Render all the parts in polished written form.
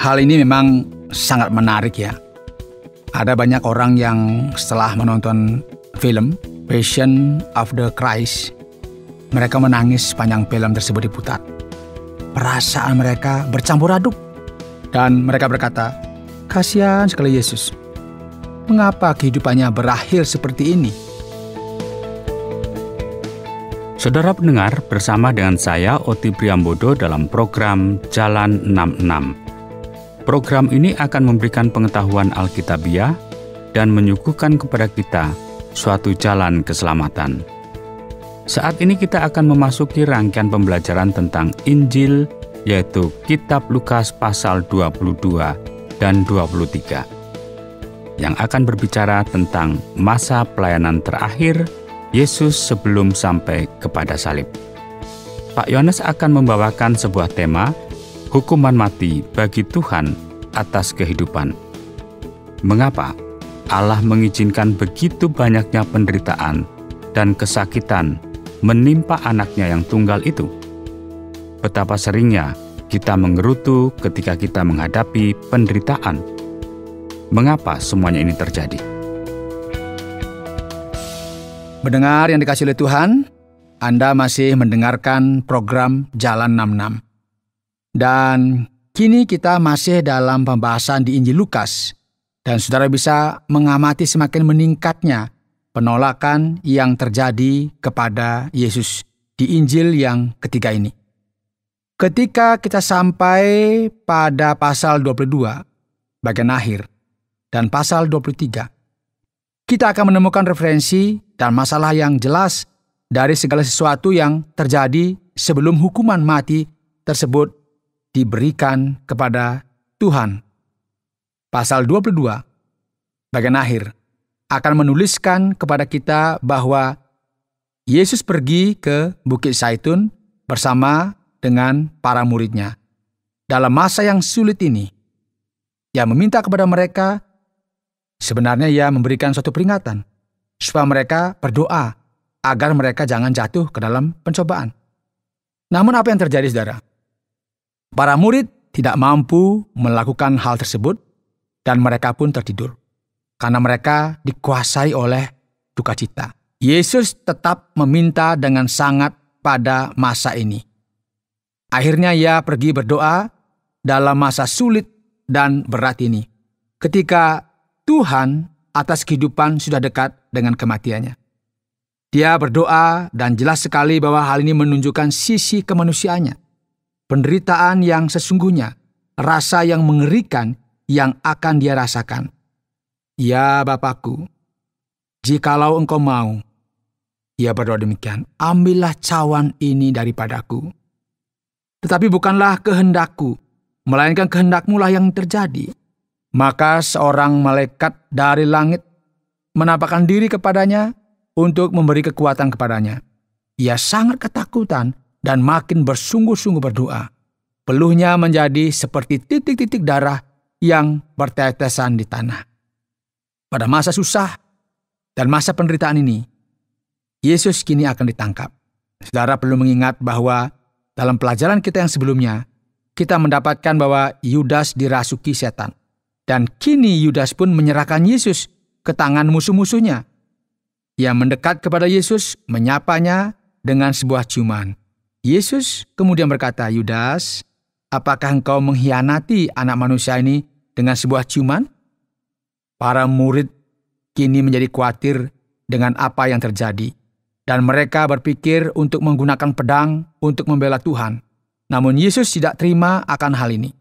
Hal ini memang sangat menarik ya. Ada banyak orang yang setelah menonton film Passion of the Christ, mereka menangis sepanjang film tersebut diputar. Perasaan mereka bercampur aduk. Dan mereka berkata, kasihan sekali Yesus. Mengapa kehidupannya berakhir seperti ini? Saudara pendengar, bersama dengan saya Oti Priambodo dalam program Jalan 66. Program ini akan memberikan pengetahuan Alkitabiah dan menyuguhkan kepada kita suatu jalan keselamatan. Saat ini kita akan memasuki rangkaian pembelajaran tentang Injil, yaitu Kitab Lukas pasal 22 dan 23, yang akan berbicara tentang masa pelayanan terakhir Yesus sebelum sampai kepada salib. Pak Yohanes akan membawakan sebuah tema, hukuman mati bagi Tuhan atas kehidupan. Mengapa Allah mengizinkan begitu banyaknya penderitaan dan kesakitan menimpa anaknya yang tunggal itu? Betapa seringnya kita mengerutu ketika kita menghadapi penderitaan. Mengapa semuanya ini terjadi? Mendengar yang dikasihi oleh Tuhan, Anda masih mendengarkan program Jalan 66. Dan kini kita masih dalam pembahasan di Injil Lukas. Dan saudara bisa mengamati semakin meningkatnya penolakan yang terjadi kepada Yesus di Injil yang ketiga ini. Ketika kita sampai pada pasal 22, bagian akhir, dan pasal 23, kita akan menemukan referensi dan masalah yang jelas dari segala sesuatu yang terjadi sebelum hukuman mati tersebut diberikan kepada Tuhan. Pasal 22, bagian akhir, akan menuliskan kepada kita bahwa Yesus pergi ke Bukit Zaitun bersama dengan para muridnya. Dalam masa yang sulit ini, Ia meminta kepada mereka, sebenarnya Ia memberikan suatu peringatan, supaya mereka berdoa agar mereka jangan jatuh ke dalam pencobaan. Namun apa yang terjadi, saudara? Para murid tidak mampu melakukan hal tersebut dan mereka pun tertidur karena mereka dikuasai oleh duka cita. Yesus tetap meminta dengan sangat pada masa ini. Akhirnya Ia pergi berdoa dalam masa sulit dan berat ini, ketika Tuhan atas kehidupan sudah dekat dengan kematiannya. Dia berdoa dan jelas sekali bahwa hal ini menunjukkan sisi kemanusiaannya. Penderitaan yang sesungguhnya, rasa yang mengerikan yang akan dia rasakan. Ya Bapakku, jikalau Engkau mau, Ia berdoa demikian, ambillah cawan ini daripadaku. Tetapi bukanlah kehendakku, melainkan kehendak-Mu lah yang terjadi. Maka seorang malaikat dari langit menampakkan diri kepadanya untuk memberi kekuatan kepadanya. Ia sangat ketakutan dan makin bersungguh-sungguh berdoa. Peluhnya menjadi seperti titik-titik darah yang bertetesan di tanah. Pada masa susah dan masa penderitaan ini, Yesus kini akan ditangkap. Saudara perlu mengingat bahwa dalam pelajaran kita yang sebelumnya, kita mendapatkan bahwa Yudas dirasuki setan. Dan kini Yudas pun menyerahkan Yesus ke tangan musuh-musuhnya. Ia mendekat kepada Yesus, menyapanya dengan sebuah ciuman. Yesus kemudian berkata, Yudas, apakah engkau mengkhianati anak manusia ini dengan sebuah ciuman? Para murid kini menjadi khawatir dengan apa yang terjadi. Dan mereka berpikir untuk menggunakan pedang untuk membela Tuhan. Namun Yesus tidak terima akan hal ini.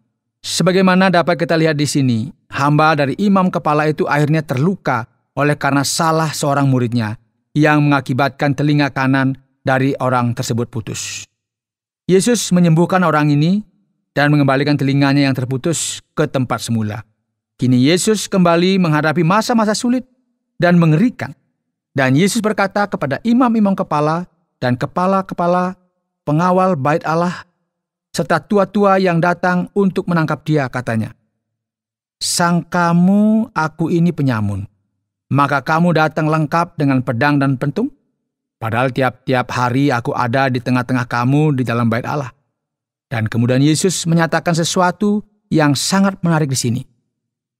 Sebagaimana dapat kita lihat di sini, hamba dari imam kepala itu akhirnya terluka oleh karena salah seorang muridnya yang mengakibatkan telinga kanan dari orang tersebut putus. Yesus menyembuhkan orang ini dan mengembalikan telinganya yang terputus ke tempat semula. Kini Yesus kembali menghadapi masa-masa sulit dan mengerikan. Dan Yesus berkata kepada imam-imam kepala dan kepala-kepala pengawal bait Allah, serta tua-tua yang datang untuk menangkap dia, katanya, sangkamu aku ini penyamun, maka kamu datang lengkap dengan pedang dan pentung? Padahal tiap-tiap hari aku ada di tengah-tengah kamu di dalam bait Allah. Dan kemudian Yesus menyatakan sesuatu yang sangat menarik di sini.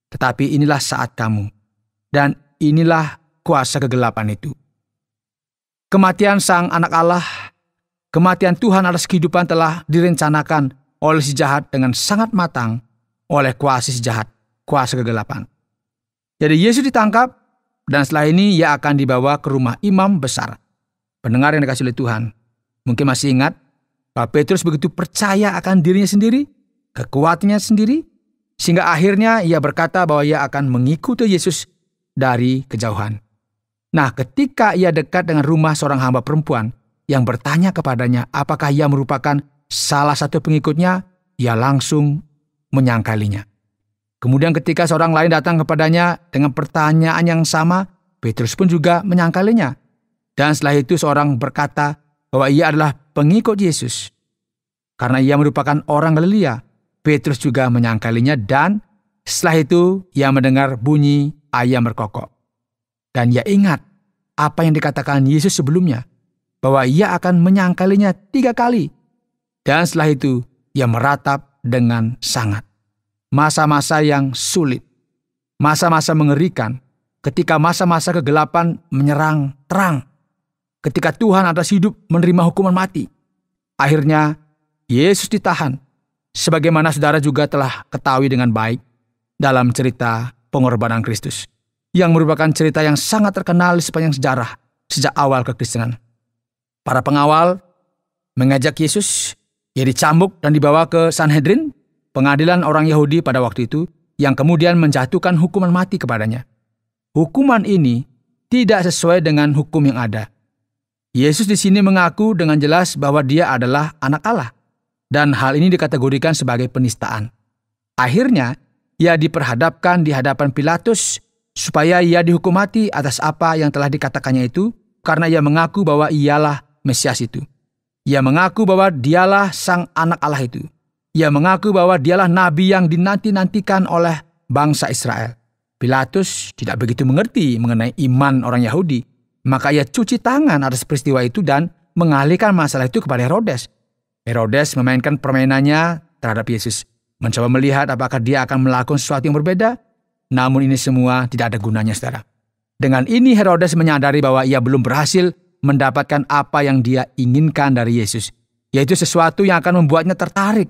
Tetapi inilah saat kamu, dan inilah kuasa kegelapan itu. Kematian Sang Anak Allah, kematian Tuhan atas kehidupan telah direncanakan oleh si jahat dengan sangat matang oleh kuasa si jahat, kuasa kegelapan. Jadi Yesus ditangkap, dan setelah ini ia akan dibawa ke rumah imam besar. Pendengar yang dikasihi oleh Tuhan, mungkin masih ingat bahwa Petrus begitu percaya akan dirinya sendiri, kekuatannya sendiri, sehingga akhirnya ia berkata bahwa ia akan mengikuti Yesus dari kejauhan. Nah, ketika ia dekat dengan rumah seorang hamba perempuan yang bertanya kepadanya apakah ia merupakan salah satu pengikutnya, ia langsung menyangkalinya. Kemudian ketika seorang lain datang kepadanya dengan pertanyaan yang sama, Petrus pun juga menyangkalinya. Dan setelah itu seorang berkata bahwa ia adalah pengikut Yesus. Karena ia merupakan orang Galilea, Petrus juga menyangkalinya, dan setelah itu ia mendengar bunyi ayam berkokok. Dan ia ingat apa yang dikatakan Yesus sebelumnya, bahwa ia akan menyangkalinya 3 kali. Dan setelah itu ia meratap dengan sangat. Masa-masa yang sulit, masa-masa mengerikan, ketika masa-masa kegelapan menyerang terang, ketika Tuhan atas hidup menerima hukuman mati. Akhirnya Yesus ditahan, sebagaimana saudara juga telah ketahui dengan baik dalam cerita pengorbanan Kristus, yang merupakan cerita yang sangat terkenal di sepanjang sejarah sejak awal kekristenan. Para pengawal mengajak Yesus, ia dicambuk dan dibawa ke Sanhedrin, pengadilan orang Yahudi pada waktu itu, yang kemudian menjatuhkan hukuman mati kepadanya. Hukuman ini tidak sesuai dengan hukum yang ada. Yesus di sini mengaku dengan jelas bahwa dia adalah anak Allah, dan hal ini dikategorikan sebagai penistaan. Akhirnya, ia diperhadapkan di hadapan Pilatus supaya ia dihukum mati atas apa yang telah dikatakannya itu, karena ia mengaku bahwa ialah Mesias itu. Ia mengaku bahwa dialah Sang Anak Allah itu. Ia mengaku bahwa dialah Nabi yang dinanti-nantikan oleh bangsa Israel. Pilatus tidak begitu mengerti mengenai iman orang Yahudi, maka ia cuci tangan atas peristiwa itu dan mengalihkan masalah itu kepada Herodes. Herodes memainkan permainannya terhadap Yesus, mencoba melihat apakah dia akan melakukan sesuatu yang berbeda. Namun ini semua tidak ada gunanya, saudara. Dengan ini Herodes menyadari bahwa ia belum berhasil mendapatkan apa yang dia inginkan dari Yesus, yaitu sesuatu yang akan membuatnya tertarik.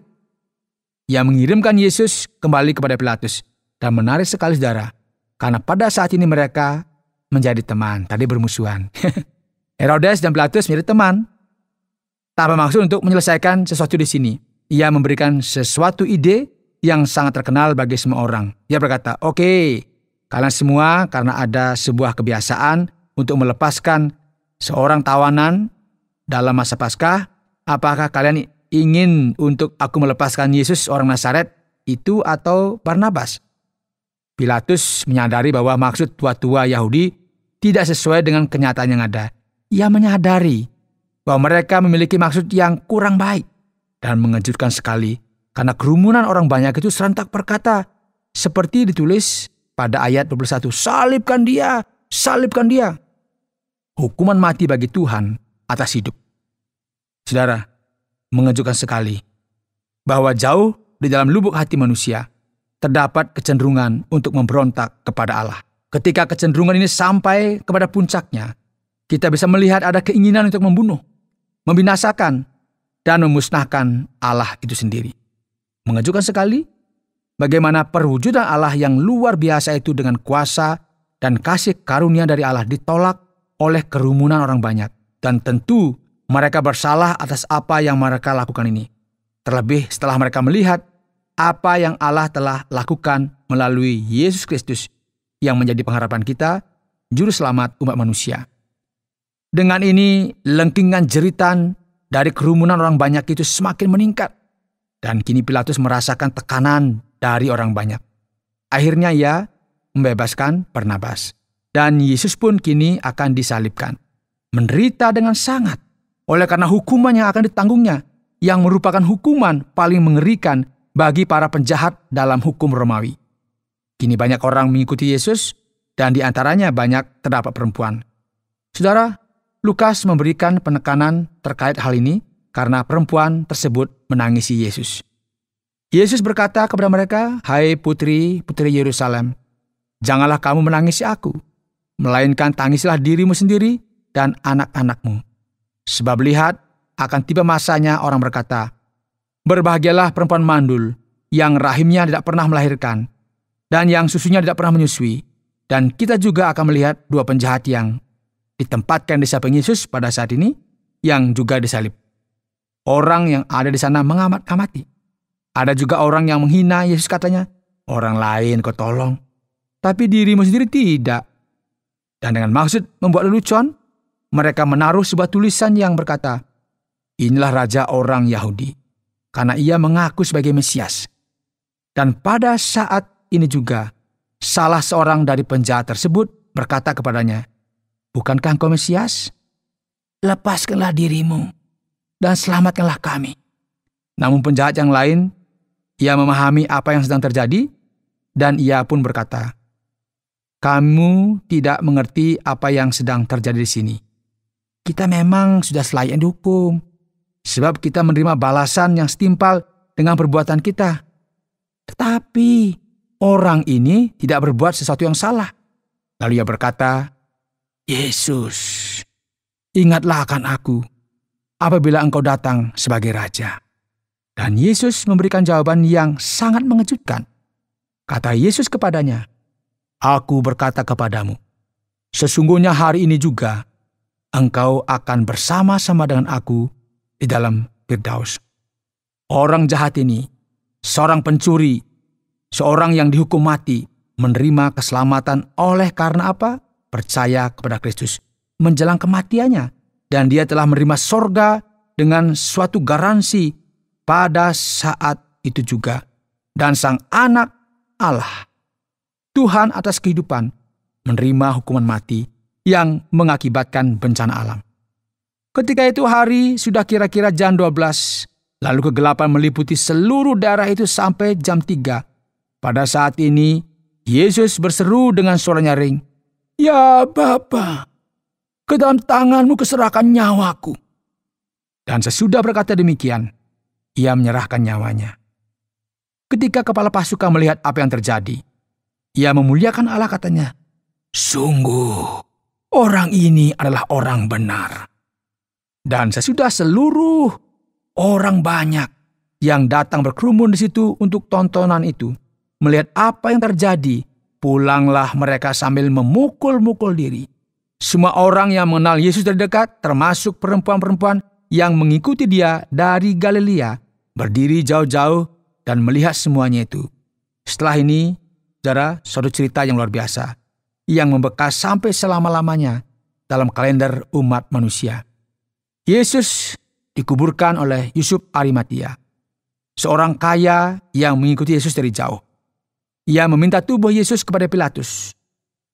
Ia mengirimkan Yesus kembali kepada Pilatus, dan menarik sekali, saudara, karena pada saat ini mereka menjadi teman, tadi bermusuhan. Herodes dan Pilatus menjadi teman, tanpa maksud untuk menyelesaikan sesuatu di sini. Ia memberikan sesuatu ide yang sangat terkenal bagi semua orang. Ia berkata, "Oke, kalian semua karena ada sebuah kebiasaan untuk melepaskan seorang tawanan dalam masa Paskah, apakah kalian ingin untuk aku melepaskan Yesus orang Nazaret itu atau Barnabas?" Pilatus menyadari bahwa maksud tua-tua Yahudi tidak sesuai dengan kenyataan yang ada. Ia menyadari bahwa mereka memiliki maksud yang kurang baik, dan mengejutkan sekali karena kerumunan orang banyak itu serentak berkata, seperti ditulis pada ayat 21, "Salibkan dia, salibkan dia." Hukuman mati bagi Tuhan atas hidup. Saudara, mengejutkan sekali bahwa jauh di dalam lubuk hati manusia terdapat kecenderungan untuk memberontak kepada Allah. Ketika kecenderungan ini sampai kepada puncaknya, kita bisa melihat ada keinginan untuk membunuh, membinasakan, dan memusnahkan Allah itu sendiri. Mengejutkan sekali bagaimana perwujudan Allah yang luar biasa itu dengan kuasa dan kasih karunia dari Allah ditolak oleh kerumunan orang banyak. Dan tentu mereka bersalah atas apa yang mereka lakukan ini. Terlebih setelah mereka melihat apa yang Allah telah lakukan melalui Yesus Kristus yang menjadi pengharapan kita, juru selamat umat manusia. Dengan ini, lengkingan jeritan dari kerumunan orang banyak itu semakin meningkat. Dan kini Pilatus merasakan tekanan dari orang banyak. Akhirnya ia membebaskan Barnabas. Dan Yesus pun kini akan disalibkan. Menderita dengan sangat oleh karena hukuman yang akan ditanggungnya, yang merupakan hukuman paling mengerikan bagi para penjahat dalam hukum Romawi. Kini banyak orang mengikuti Yesus, dan di antaranya banyak terdapat perempuan. Saudara, Lukas memberikan penekanan terkait hal ini karena perempuan tersebut menangisi Yesus. Yesus berkata kepada mereka, "Hai putri-putri Yerusalem, janganlah kamu menangisi aku, melainkan tangislah dirimu sendiri dan anak-anakmu. Sebab lihat, akan tiba masanya orang berkata, berbahagialah perempuan mandul, yang rahimnya tidak pernah melahirkan, dan yang susunya tidak pernah menyusui. Dan kita juga akan melihat dua penjahat yang ditempatkan di samping Yesus pada saat ini, yang juga disalib. Orang yang ada di sana mengamat-amati. Ada juga orang yang menghina Yesus, katanya, orang lain kau tolong, tapi dirimu sendiri tidak." Dan dengan maksud membuat lelucon, mereka menaruh sebuah tulisan yang berkata, "Inilah Raja orang Yahudi," karena ia mengaku sebagai Mesias. Dan pada saat ini juga, salah seorang dari penjahat tersebut berkata kepadanya, "Bukankah engkau Mesias? Lepaskanlah dirimu dan selamatkanlah kami." Namun penjahat yang lain, ia memahami apa yang sedang terjadi, dan ia pun berkata, "Kamu tidak mengerti apa yang sedang terjadi di sini. Kita memang sudah selayaknya dihukum, sebab kita menerima balasan yang setimpal dengan perbuatan kita. Tetapi orang ini tidak berbuat sesuatu yang salah." Lalu ia berkata, "Yesus, ingatlah akan aku apabila engkau datang sebagai Raja." Dan Yesus memberikan jawaban yang sangat mengejutkan. Kata Yesus kepadanya, "Aku berkata kepadamu, sesungguhnya hari ini juga engkau akan bersama-sama dengan aku di dalam Firdaus." Orang jahat ini, seorang pencuri, seorang yang dihukum mati, menerima keselamatan oleh karena apa? Percaya kepada Kristus menjelang kematiannya. Dan dia telah menerima sorga dengan suatu garansi pada saat itu juga. Dan sang anak Allah, Tuhan atas kehidupan, menerima hukuman mati yang mengakibatkan bencana alam. Ketika itu hari sudah kira-kira jam 12, lalu kegelapan meliputi seluruh daerah itu sampai jam 3. Pada saat ini, Yesus berseru dengan suara nyaring, "Ya Bapa, ke dalam tanganmu kuserahkan nyawaku." Dan sesudah berkata demikian, ia menyerahkan nyawanya. Ketika kepala pasukan melihat apa yang terjadi, ia memuliakan Allah, katanya, "Sungguh, orang ini adalah orang benar." Dan sesudah seluruh orang banyak yang datang berkerumun di situ untuk tontonan itu, melihat apa yang terjadi, pulanglah mereka sambil memukul-mukul diri. Semua orang yang mengenal Yesus dari dekat, termasuk perempuan-perempuan yang mengikuti dia dari Galilea, berdiri jauh-jauh dan melihat semuanya itu. Setelah ini, saudara, suatu cerita yang luar biasa, yang membekas sampai selama-lamanya dalam kalender umat manusia. Yesus dikuburkan oleh Yusuf Arimatia, seorang kaya yang mengikuti Yesus dari jauh. Ia meminta tubuh Yesus kepada Pilatus.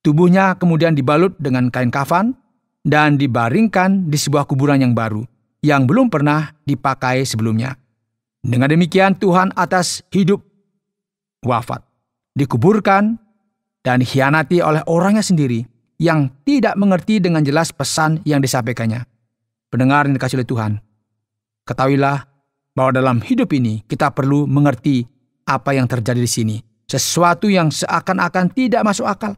Tubuhnya kemudian dibalut dengan kain kafan dan dibaringkan di sebuah kuburan yang baru, yang belum pernah dipakai sebelumnya. Dengan demikian Tuhan atas hidup wafat, dikuburkan dan dikhianati oleh orangnya sendiri yang tidak mengerti dengan jelas pesan yang disampaikannya. Pendengar yang dikasihi oleh Tuhan, ketahuilah bahwa dalam hidup ini kita perlu mengerti apa yang terjadi di sini. Sesuatu yang seakan-akan tidak masuk akal.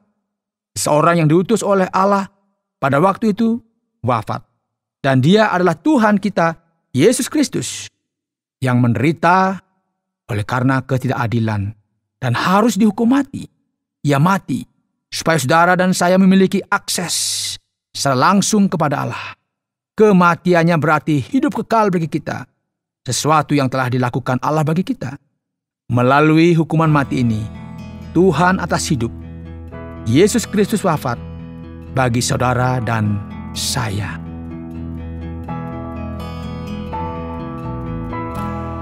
Seorang yang diutus oleh Allah pada waktu itu wafat. Dan dia adalah Tuhan kita, Yesus Kristus, yang menderita oleh karena ketidakadilan dan harus dihukum mati. Ia mati supaya saudara dan saya memiliki akses secara langsung kepada Allah. Kematiannya berarti hidup kekal bagi kita, sesuatu yang telah dilakukan Allah bagi kita. Melalui hukuman mati ini, Tuhan atas hidup, Yesus Kristus wafat bagi saudara dan saya.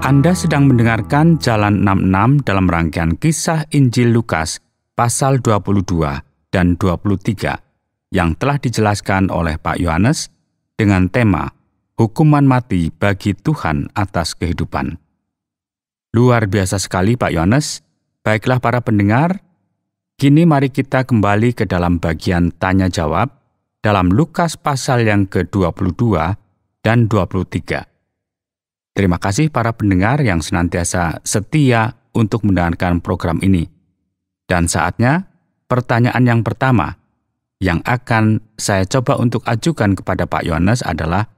Anda sedang mendengarkan Jalan 66 dalam rangkaian kisah Injil Lukas pasal 22 dan 23 yang telah dijelaskan oleh Pak Yohanes dengan tema Hukuman Mati bagi Tuhan atas Kehidupan. Luar biasa sekali Pak Yohanes. Baiklah para pendengar, kini mari kita kembali ke dalam bagian tanya jawab dalam Lukas pasal yang ke-22 dan 23. Terima kasih para pendengar yang senantiasa setia untuk mendengarkan program ini. Dan saatnya, pertanyaan yang pertama yang akan saya coba untuk ajukan kepada Pak Yohanes adalah,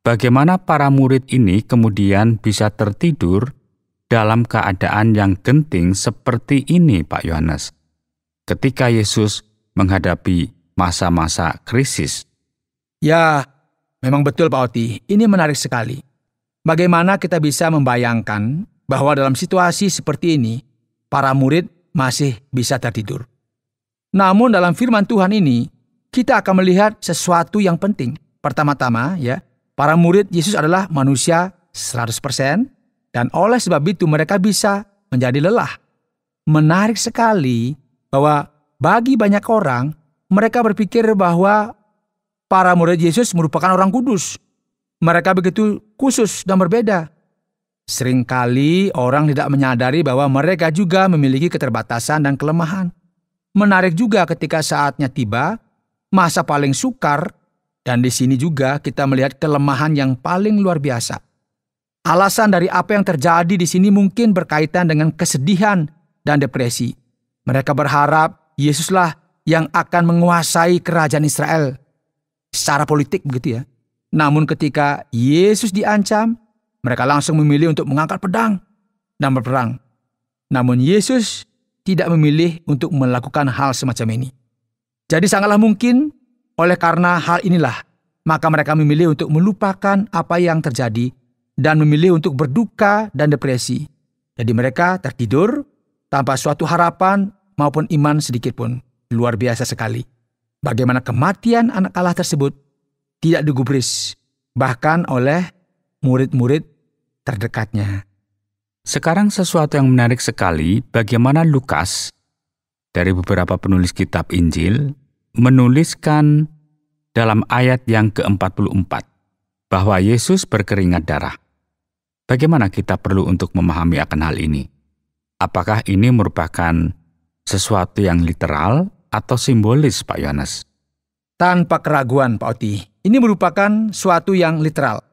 bagaimana para murid ini kemudian bisa tertidur dalam keadaan yang genting seperti ini, Pak Yohanes, ketika Yesus menghadapi masa-masa krisis? Ya, memang betul Pak Oti. Ini menarik sekali. Bagaimana kita bisa membayangkan bahwa dalam situasi seperti ini, para murid masih bisa tertidur. Namun dalam firman Tuhan ini, kita akan melihat sesuatu yang penting. Pertama-tama, para murid Yesus adalah manusia 100%, dan oleh sebab itu mereka bisa menjadi lelah. Menarik sekali bahwa bagi banyak orang, mereka berpikir bahwa para murid Yesus merupakan orang kudus. Mereka begitu khusus dan berbeda. Seringkali orang tidak menyadari bahwa mereka juga memiliki keterbatasan dan kelemahan. Menarik juga ketika saatnya tiba, masa paling sukar, dan di sini juga kita melihat kelemahan yang paling luar biasa. Alasan dari apa yang terjadi di sini mungkin berkaitan dengan kesedihan dan depresi. Mereka berharap Yesuslah yang akan menguasai kerajaan Israel secara politik, begitu ya. Namun ketika Yesus diancam, mereka langsung memilih untuk mengangkat pedang dan berperang. Namun Yesus tidak memilih untuk melakukan hal semacam ini. Jadi sangatlah mungkin oleh karena hal inilah, maka mereka memilih untuk melupakan apa yang terjadi dan memilih untuk berduka dan depresi. Jadi mereka tertidur tanpa suatu harapan maupun iman sedikit pun. Luar biasa sekali. Bagaimana kematian anak Allah tersebut tidak digubris, bahkan oleh murid-murid terdekatnya. Sekarang sesuatu yang menarik sekali, bagaimana Lukas dari beberapa penulis kitab Injil menuliskan dalam ayat yang ke-44 bahwa Yesus berkeringat darah. Bagaimana kita perlu untuk memahami akan hal ini? Apakah ini merupakan sesuatu yang literal atau simbolis, Pak Yohanes? Tanpa keraguan, Pak Oti, ini merupakan suatu yang literal.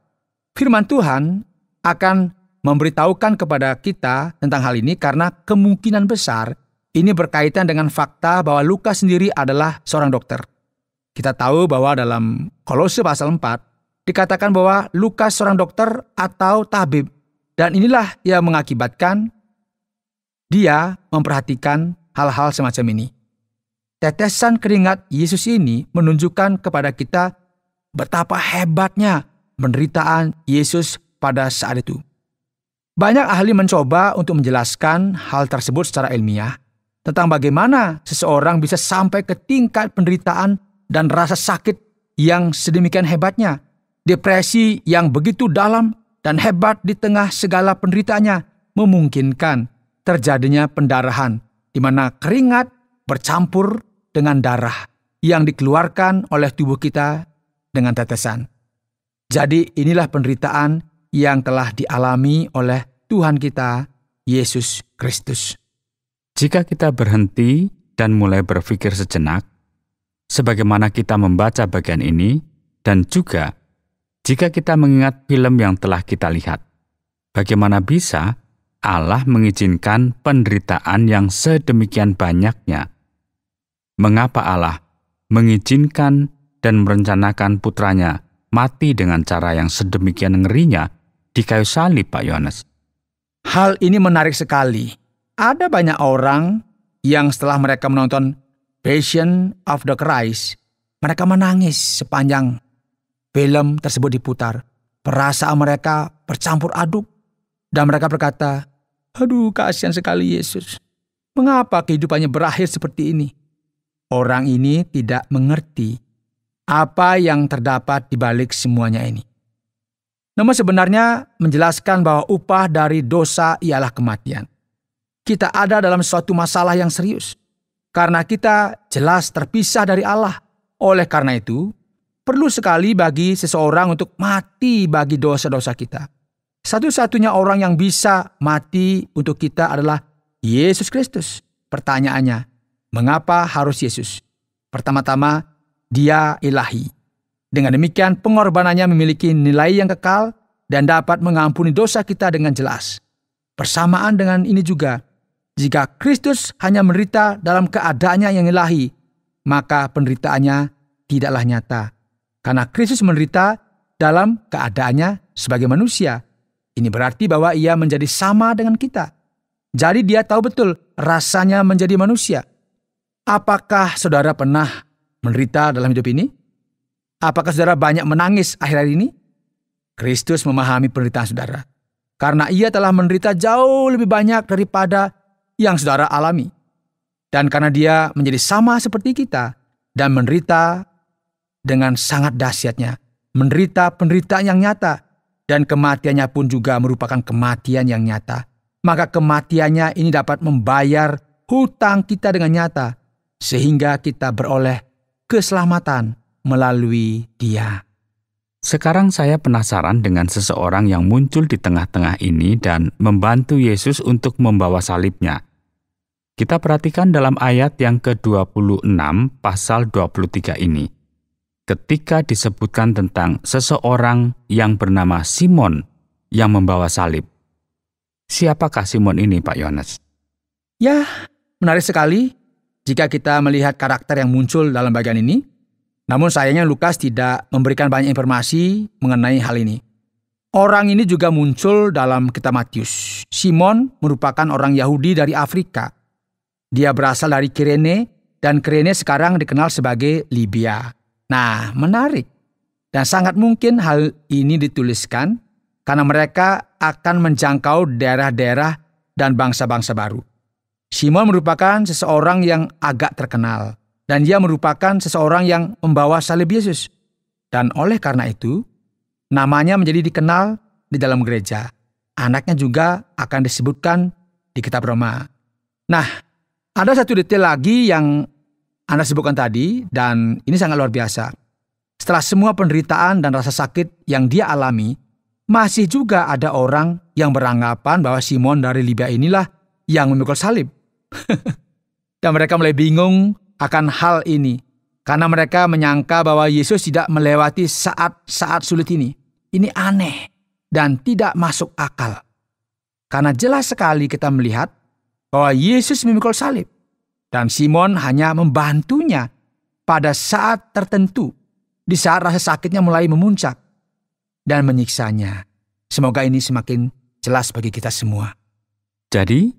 Firman Tuhan akan memberitahukan kepada kita tentang hal ini karena kemungkinan besar ini berkaitan dengan fakta bahwa Lukas sendiri adalah seorang dokter. Kita tahu bahwa dalam Kolose pasal 4 dikatakan bahwa Lukas seorang dokter atau tabib, dan inilah yang mengakibatkan dia memperhatikan hal-hal semacam ini. Tetesan keringat Yesus ini menunjukkan kepada kita betapa hebatnya penderitaan Yesus pada saat itu. Banyak ahli mencoba untuk menjelaskan hal tersebut secara ilmiah tentang bagaimana seseorang bisa sampai ke tingkat penderitaan dan rasa sakit yang sedemikian hebatnya. Depresi yang begitu dalam dan hebat di tengah segala penderitaannya memungkinkan terjadinya pendarahan, di mana keringat bercampur dengan darah yang dikeluarkan oleh tubuh kita dengan tetesan. Jadi inilah penderitaan yang telah dialami oleh Tuhan kita, Yesus Kristus. Jika kita berhenti dan mulai berpikir sejenak, sebagaimana kita membaca bagian ini, dan juga jika kita mengingat film yang telah kita lihat, bagaimana bisa Allah mengizinkan penderitaan yang sedemikian banyaknya? Mengapa Allah mengizinkan dan merencanakan putranya mati dengan cara yang sedemikian ngerinya di kayu salib, Pak Yohanes? Hal ini menarik sekali. Ada banyak orang yang setelah mereka menonton Passion of the Christ, mereka menangis sepanjang film tersebut diputar. Perasaan mereka bercampur aduk dan mereka berkata, "Aduh, kasihan sekali Yesus. Mengapa kehidupannya berakhir seperti ini?" Orang ini tidak mengerti apa yang terdapat di balik semuanya ini. Namun sebenarnya menjelaskan bahwa upah dari dosa ialah kematian. Kita ada dalam suatu masalah yang serius, karena kita jelas terpisah dari Allah. Oleh karena itu, perlu sekali bagi seseorang untuk mati bagi dosa-dosa kita. Satu-satunya orang yang bisa mati untuk kita adalah Yesus Kristus. Pertanyaannya, mengapa harus Yesus? Pertama-tama, Dia ilahi. Dengan demikian, pengorbanannya memiliki nilai yang kekal dan dapat mengampuni dosa kita dengan jelas. Bersamaan dengan ini juga, jika Kristus hanya menderita dalam keadaannya yang ilahi, maka penderitaannya tidaklah nyata. Karena Kristus menderita dalam keadaannya sebagai manusia. Ini berarti bahwa ia menjadi sama dengan kita. Jadi dia tahu betul rasanya menjadi manusia. Apakah saudara pernah menderita dalam hidup ini? Apakah saudara banyak menangis akhir-akhir ini? Kristus memahami penderitaan saudara. Karena ia telah menderita jauh lebih banyak daripada yang saudara alami. Dan karena dia menjadi sama seperti kita dan menderita dengan sangat dahsyatnya, menderita penderitaan yang nyata, dan kematiannya pun juga merupakan kematian yang nyata. Maka kematiannya ini dapat membayar hutang kita dengan nyata, sehingga kita beroleh keselamatan melalui Dia. Sekarang saya penasaran dengan seseorang yang muncul di tengah-tengah ini dan membantu Yesus untuk membawa salibnya. Kita perhatikan dalam ayat yang ke-26 pasal 23 ini. Ketika disebutkan tentang seseorang yang bernama Simon yang membawa salib. Siapakah Simon ini, Pak Yohanes? Ya, menarik sekali jika kita melihat karakter yang muncul dalam bagian ini. Namun sayangnya Lukas tidak memberikan banyak informasi mengenai hal ini. Orang ini juga muncul dalam kitab Matius. Simon merupakan orang Yahudi dari Afrika. Dia berasal dari Kirene, dan Kirene sekarang dikenal sebagai Libya. Nah, menarik. Dan sangat mungkin hal ini dituliskan karena mereka akan menjangkau daerah-daerah dan bangsa-bangsa baru. Simon merupakan seseorang yang agak terkenal. Dan dia merupakan seseorang yang membawa salib Yesus. Dan oleh karena itu, namanya menjadi dikenal di dalam gereja. Anaknya juga akan disebutkan di kitab Roma. Nah, ada satu detail lagi yang Anda sebutkan tadi, dan ini sangat luar biasa. Setelah semua penderitaan dan rasa sakit yang dia alami, masih juga ada orang yang beranggapan bahwa Simon dari Libya inilah yang memikul salib. Dan mereka mulai bingung akan hal ini, karena mereka menyangka bahwa Yesus tidak melewati saat-saat sulit ini. Ini aneh dan tidak masuk akal. Karena jelas sekali kita melihat bahwa Yesus memikul salib, dan Simon hanya membantunya pada saat tertentu, di saat rasa sakitnya mulai memuncak dan menyiksanya. Semoga ini semakin jelas bagi kita semua. Jadi,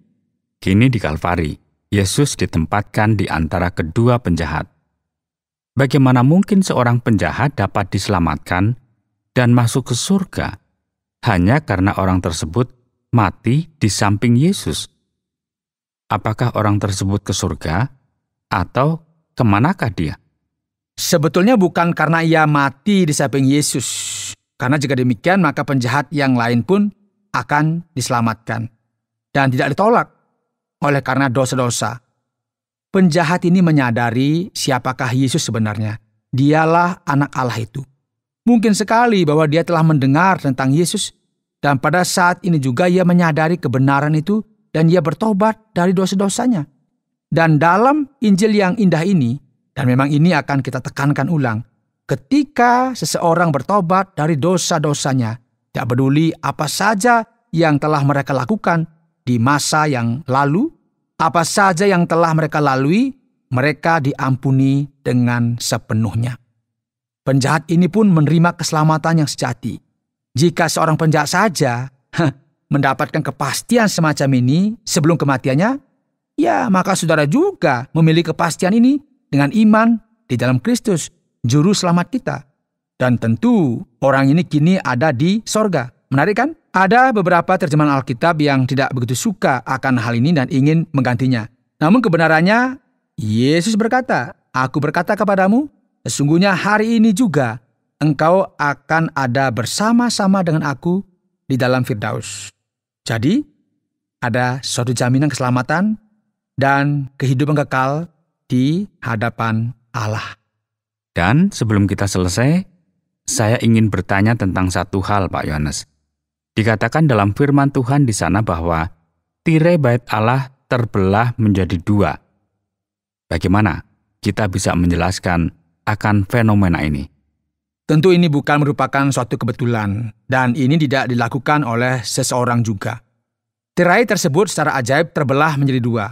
kini di Kalvari, Yesus ditempatkan di antara kedua penjahat. Bagaimana mungkin seorang penjahat dapat diselamatkan dan masuk ke surga hanya karena orang tersebut mati di samping Yesus? Apakah orang tersebut ke surga atau kemanakah dia? Sebetulnya bukan karena ia mati di samping Yesus. Karena jika demikian maka penjahat yang lain pun akan diselamatkan dan tidak ditolak oleh karena dosa-dosa. Penjahat ini menyadari siapakah Yesus sebenarnya. Dialah anak Allah itu. Mungkin sekali bahwa dia telah mendengar tentang Yesus, dan pada saat ini juga ia menyadari kebenaran itu dan ia bertobat dari dosa-dosanya. Dan dalam Injil yang indah ini, dan memang ini akan kita tekankan ulang, ketika seseorang bertobat dari dosa-dosanya, tidak peduli apa saja yang telah mereka lakukan di masa yang lalu, apa saja yang telah mereka lalui, mereka diampuni dengan sepenuhnya. Penjahat ini pun menerima keselamatan yang sejati. Jika seorang penjahat saja mendapatkan kepastian semacam ini sebelum kematiannya, ya maka saudara juga memiliki kepastian ini dengan iman di dalam Kristus, Juru Selamat kita. Dan tentu orang ini kini ada di sorga. Menarik kan? Ada beberapa terjemahan Alkitab yang tidak begitu suka akan hal ini dan ingin menggantinya. Namun kebenarannya, Yesus berkata, "Aku berkata kepadamu, sesungguhnya hari ini juga engkau akan ada bersama-sama dengan aku di dalam Firdaus." Jadi, ada suatu jaminan keselamatan dan kehidupan kekal di hadapan Allah. Dan sebelum kita selesai, saya ingin bertanya tentang satu hal, Pak Yohanes. Dikatakan dalam firman Tuhan di sana bahwa tirai bait Allah terbelah menjadi dua. Bagaimana kita bisa menjelaskan akan fenomena ini? Tentu ini bukan merupakan suatu kebetulan, dan ini tidak dilakukan oleh seseorang juga. Tirai tersebut secara ajaib terbelah menjadi dua.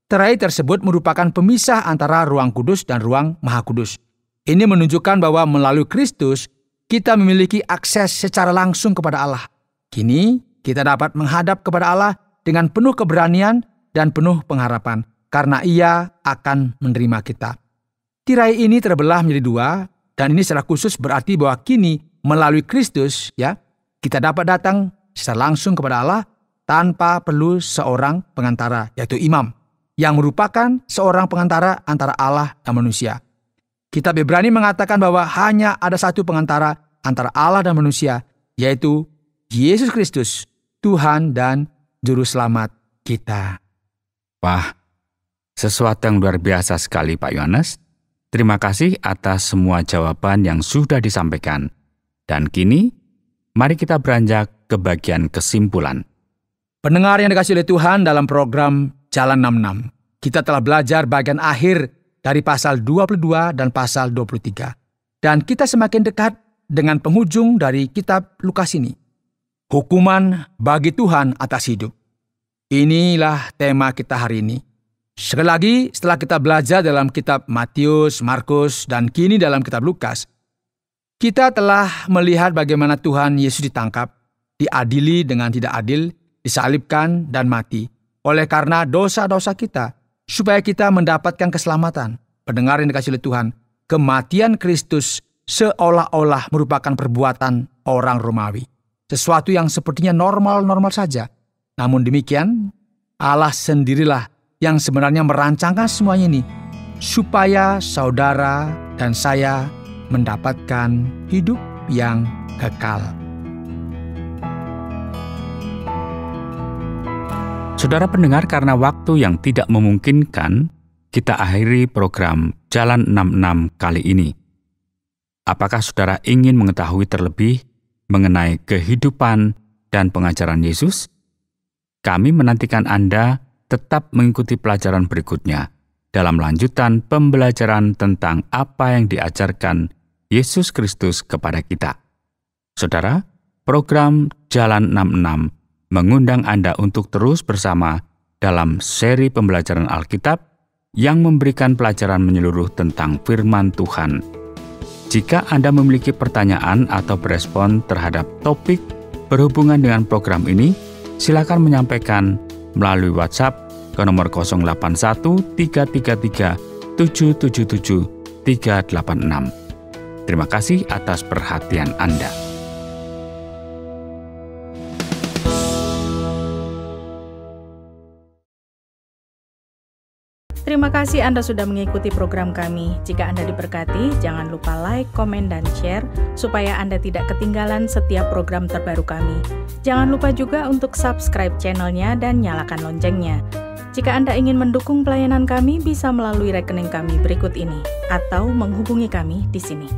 Tirai tersebut merupakan pemisah antara ruang kudus dan ruang maha kudus. Ini menunjukkan bahwa melalui Kristus, kita memiliki akses secara langsung kepada Allah. Kini, kita dapat menghadap kepada Allah dengan penuh keberanian dan penuh pengharapan, karena Ia akan menerima kita. Tirai ini terbelah menjadi dua, dan ini secara khusus berarti bahwa kini melalui Kristus, kita dapat datang secara langsung kepada Allah tanpa perlu seorang pengantara, yaitu imam, yang merupakan seorang pengantara antara Allah dan manusia. Kitab Ibrani mengatakan bahwa hanya ada satu pengantara antara Allah dan manusia, yaitu Yesus Kristus, Tuhan dan Juru Selamat kita. Wah, sesuatu yang luar biasa sekali Pak Yohanes. Terima kasih atas semua jawaban yang sudah disampaikan. Dan kini, mari kita beranjak ke bagian kesimpulan. Pendengar yang dikasihi oleh Tuhan, dalam program Jalan 66, kita telah belajar bagian akhir dari pasal 22 dan pasal 23. Dan kita semakin dekat dengan penghujung dari kitab Lukas ini. Hukuman bagi Tuhan atas hidup. Inilah tema kita hari ini. Sekali lagi, setelah kita belajar dalam kitab Matius, Markus, dan kini dalam kitab Lukas, kita telah melihat bagaimana Tuhan Yesus ditangkap, diadili dengan tidak adil, disalibkan, dan mati. Oleh karena dosa-dosa kita, supaya kita mendapatkan keselamatan. Pendengar yang dikasihi oleh Tuhan, kematian Kristus seolah-olah merupakan perbuatan orang Romawi. Sesuatu yang sepertinya normal-normal saja. Namun demikian, Allah sendirilah yang sebenarnya merancangkan semuanya ini, supaya saudara dan saya mendapatkan hidup yang kekal. Saudara pendengar, karena waktu yang tidak memungkinkan, kita akhiri program Jalan 66 kali ini. Apakah saudara ingin mengetahui terlebih mengenai kehidupan dan pengajaran Yesus? Kami menantikan Anda tetap mengikuti pelajaran berikutnya dalam lanjutan pembelajaran tentang apa yang diajarkan Yesus Kristus kepada kita. Saudara, program Jalan 66 mengundang Anda untuk terus bersama dalam seri pembelajaran Alkitab yang memberikan pelajaran menyeluruh tentang firman Tuhan. Jika Anda memiliki pertanyaan atau berespon terhadap topik berhubungan dengan program ini, silakan menyampaikan melalui WhatsApp ke nomor 081 333 777 386. Terima kasih atas perhatian Anda. Terima kasih Anda sudah mengikuti program kami. Jika Anda diberkati, jangan lupa like, komen, dan share supaya Anda tidak ketinggalan setiap program terbaru kami. Jangan lupa juga untuk subscribe channelnya dan nyalakan loncengnya. Jika Anda ingin mendukung pelayanan kami, bisa melalui rekening kami berikut ini atau menghubungi kami di sini.